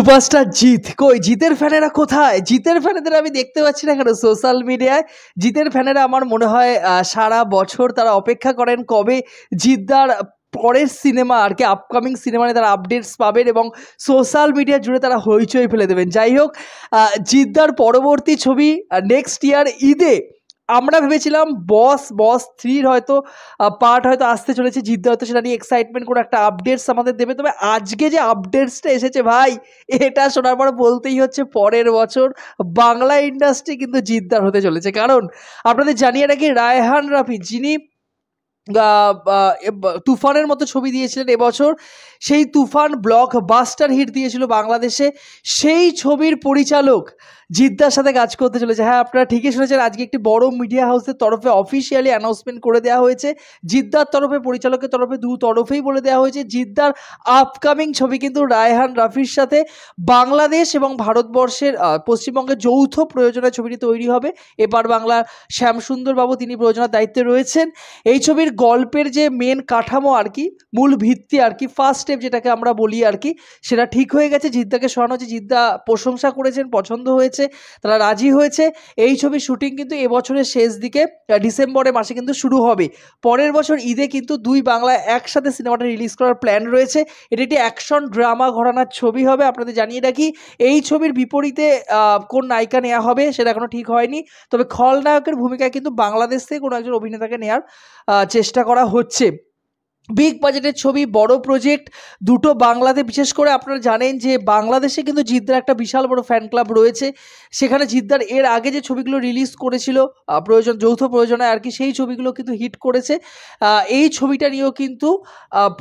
Superstar Jeet কই? জিতের ফ্যানেরা কোথায়? জিতের ফ্যানেদের আমি দেখতে পাচ্ছি না কেন সোশ্যাল মিডিয়ায়? জিতের ফ্যানেরা আমার মনে হয় সারা বছর তারা অপেক্ষা করেন কবে জিৎদার পরের সিনেমা আর কি আপকামিং সিনেমা নিয়ে তারা আপডেটস পাবেন এবং সোশ্যাল মিডিয়া জুড়ে তারা হইচই ফেলে দেবেন। যাই হোক, জিৎদার পরবর্তী ছবি নেক্সট ইয়ার ঈদে আমরা ভেবেছিলাম বস 3 হয়তো পার্ট হয়তো আসতে চলেছে। জিদ্দা হয়তো সেটা নিয়ে এক্সাইটমেন্ট করে একটা আপডেটস আমাদের দেবে। তবে আজকে যে আপডেটসটা এসেছে ভাই, এটা শোনার পর বলতেই হচ্ছে পরের বছর বাংলা ইন্ডাস্ট্রি কিন্তু জিদ্দার হতে চলেছে। কারণ আপনাদের জানিয়ে রাখি, রায়হান রাফি যিনি তুফানের মতো ছবি দিয়েছিলেন এবছর, সেই তুফান ব্লকবাস্টার হিট দিয়েছিল বাংলাদেশে, সেই ছবির পরিচালক জিদ্দার সাথে কাজ করতে চলেছে। হ্যাঁ, আপনারা ঠিকই শুনেছেন, আজকে একটি বড় মিডিয়া হাউসের তরফে অফিসিয়ালি অ্যানাউন্সমেন্ট করে দেওয়া হয়েছে। জিদ্দার তরফে, পরিচালকের তরফে, দু তরফেই বলে দেওয়া হয়েছে জিদ্দার আপকামিং ছবি কিন্তু রায়হান রাফির সাথে বাংলাদেশ এবং ভারতবর্ষের পশ্চিমবঙ্গের যৌথ প্রযোজনায় ছবিটি তৈরি হবে। এবার বাংলার শ্যামসুন্দর বাবু তিনি প্রযোজনার দায়িত্বে রয়েছেন। এই ছবির গল্পের যে মেন কাঠামো আর কি, মূল ভিত্তি আর কি, ফার্স্ট স্টেপ যেটাকে আমরা বলি আর কি, সেটা ঠিক হয়ে গেছে। জিদ্দাকে শোনানো হচ্ছে, জিদ্দা প্রশংসা করেছেন, পছন্দ হয়েছে, তারা রাজি হয়েছে। এই ছবির শুটিং কিন্তু এবছরের শেষ দিকে ডিসেম্বরের মাসে কিন্তু শুরু হবে। পরের বছর ঈদে কিন্তু দুই বাংলা একসাথে সিনেমাটা রিলিজ করার প্ল্যান রয়েছে। এটি একটি অ্যাকশন ড্রামা ঘরানার ছবি হবে। আপনাদের জানিয়ে রাখি, এই ছবির বিপরীতে কোন নায়িকা নেওয়া হবে সেটা এখনো ঠিক হয়নি। তবে খলনায়কের ভূমিকায় কিন্তু বাংলাদেশ থেকে কোনো একজন অভিনেতাকে নেওয়ার চেষ্টা করা হচ্ছে। বিগ বাজেটের ছবি, বড় প্রজেক্ট, দুটো বাংলাতে। বিশেষ করে আপনারা জানেন যে বাংলাদেশে কিন্তু জিদ্দার একটা বিশাল বড় ফ্যান ক্লাব রয়েছে। সেখানে জিদ্দার এর আগে যে ছবিগুলো রিলিজ করেছিল যৌথ প্রয়োজনায় আর কি, সেই ছবিগুলো কিন্তু হিট করেছে। এই ছবিটা নিয়েও কিন্তু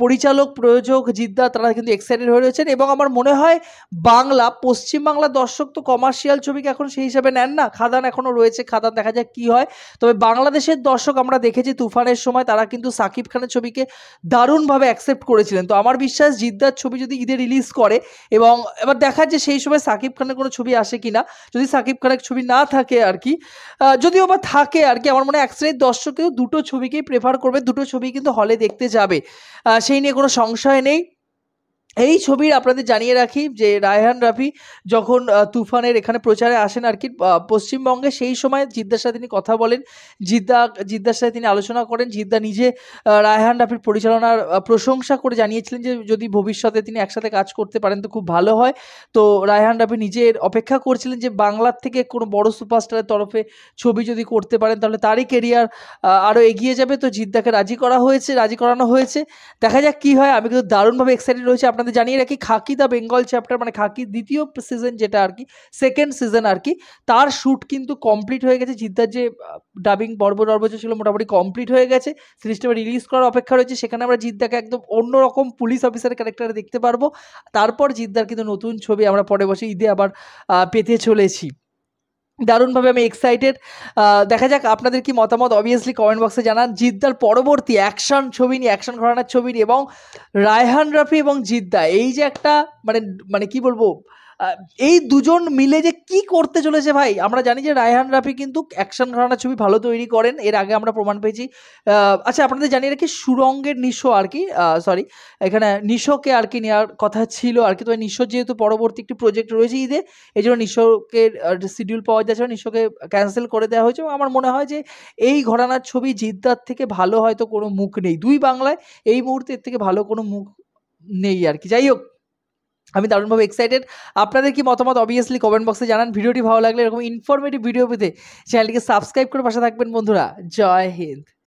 পরিচালক, প্রযোজক জিদ্দা তারা কিন্তু এক্সাইটেড হয়ে রয়েছেন। এবং আমার মনে হয় পশ্চিমবাংলার দর্শক তো কমার্শিয়াল ছবিকে এখন সেই হিসাবে নেন না। খাদান এখনও রয়েছে, খাদান দেখা যাক কী হয়। তবে বাংলাদেশের দর্শক আমরা দেখেছি তুফানের সময় তারা কিন্তু সাকিব খানের ছবিকে দারুণভাবে অ্যাকসেপ্ট করেছিলেন। তো আমার বিশ্বাস জিদ্দার ছবি যদি ঈদে রিলিজ করে, এবং এবার দেখা যে সেই সময় সাকিব খানের কোনো ছবি আসে কিনা, যদি সাকিব খানের ছবি না থাকে আর কি, যদিও বা থাকে আর কি, আমার মনে হয় এক শ্রেণীর দর্শকেও দুটো ছবিকেই প্রেফার করবে, দুটো ছবি কিন্তু হলে দেখতে যাবে, সেই নিয়ে কোনো সংশয় নেই। এই ছবির আপনাদের জানিয়ে রাখি যে রায়হান রাফি যখন তুফানের এখানে প্রচারে আসেন আর কি পশ্চিমবঙ্গে, সেই সময় জিদ্দার সাথে তিনি কথা বলেন, জিদ্দার সাথে তিনি আলোচনা করেন। জিদ্দা নিজে রায়হান রাফির পরিচালনার প্রশংসা করে জানিয়েছিলেন যে যদি ভবিষ্যতে তিনি একসাথে কাজ করতে পারেন তো খুব ভালো হয়। তো রায়হান রাফি নিজের অপেক্ষা করছিলেন যে বাংলার থেকে কোনো বড় সুপারস্টারের তরফে ছবি যদি করতে পারেন তাহলে তারই কেরিয়ার আরও এগিয়ে যাবে। তো জিদ্দাকে রাজি করানো হয়েছে। দেখা যাক কী হয়। আমি কিন্তু দারুণভাবে এক্সাইটেড রয়েছে। আপনাদের জানিয়ে রাখি, খাকি দ্য বেঙ্গল চ্যাপ্টার মানে খাকি দ্বিতীয় সিজন যেটা আর কি, সেকেন্ড সিজন আর কি, তার শ্যুট কিন্তু কমপ্লিট হয়ে গেছে। জিদ্দার যে ডাবিং পর্ব যে ছিল মোটামুটি কমপ্লিট হয়ে গেছে। সিরিজটা রিলিজ করার অপেক্ষা রয়েছে। সেখানে আমরা জিদ্দাকে একদম অন্যরকম পুলিশ অফিসারের ক্যারেক্টারে দেখতে পারবো। তারপর জিদ্দার কিন্তু নতুন ছবি আমরা পরের বছর ঈদে আবার পেতে চলেছি। দারুণভাবে আমি এক্সাইটেড। দেখা যাক আপনাদের কি মতামত, অবভিয়াসলি কমেন্ট বক্সে জানান। জিদ্দার পরবর্তী অ্যাকশন ছবি নিয়ে, অ্যাকশন ঘরানার ছবি নিয়ে, এবং রায়হান রাফি এবং জিদ্দা এই যে একটা মানে কি বলবো, এই দুজন মিলে যে কি করতে চলেছে ভাই। আমরা জানি যে রায়হান রাফি কিন্তু অ্যাকশন ঘরানার ছবি ভালো তৈরি করেন, এর আগে আমরা প্রমাণ পেয়েছি। আচ্ছা, আপনাদের জানিয়ে রাখি সুরঙ্গের নিশো আর কি, সরি, এখানে নিশোকে আর কি নেওয়ার কথা ছিল আর কি। তবে নিশোর যেহেতু পরবর্তী একটি প্রজেক্ট রয়েছে ঈদে, এই জন্য নিশোকে শিডিউল পাওয়া যাচ্ছে, নিশোকে ক্যান্সেল করে দেওয়া হয়েছে। এবং আমার মনে হয় যে এই ঘরানার ছবি জিদ্দার থেকে ভালো হয়তো কোনো মুখ নেই দুই বাংলায়, এই মুহূর্তে এর থেকে ভালো কোনো মুখ নেই আর কি। যাই হোক, আমি দারুণভাবে এক্সাইটেড। আপনাদের কি মতামত অবভিয়াসলি কমেন্ট বক্সে জানান। ভিডিওটি ভালো লাগলে এরকম ইনফরমেটিভ ভিডিও পেতে চ্যানেলটিকে সাবস্ক্রাইব করে পাশে থাকবেন বন্ধুরা। জয় হিন্দ।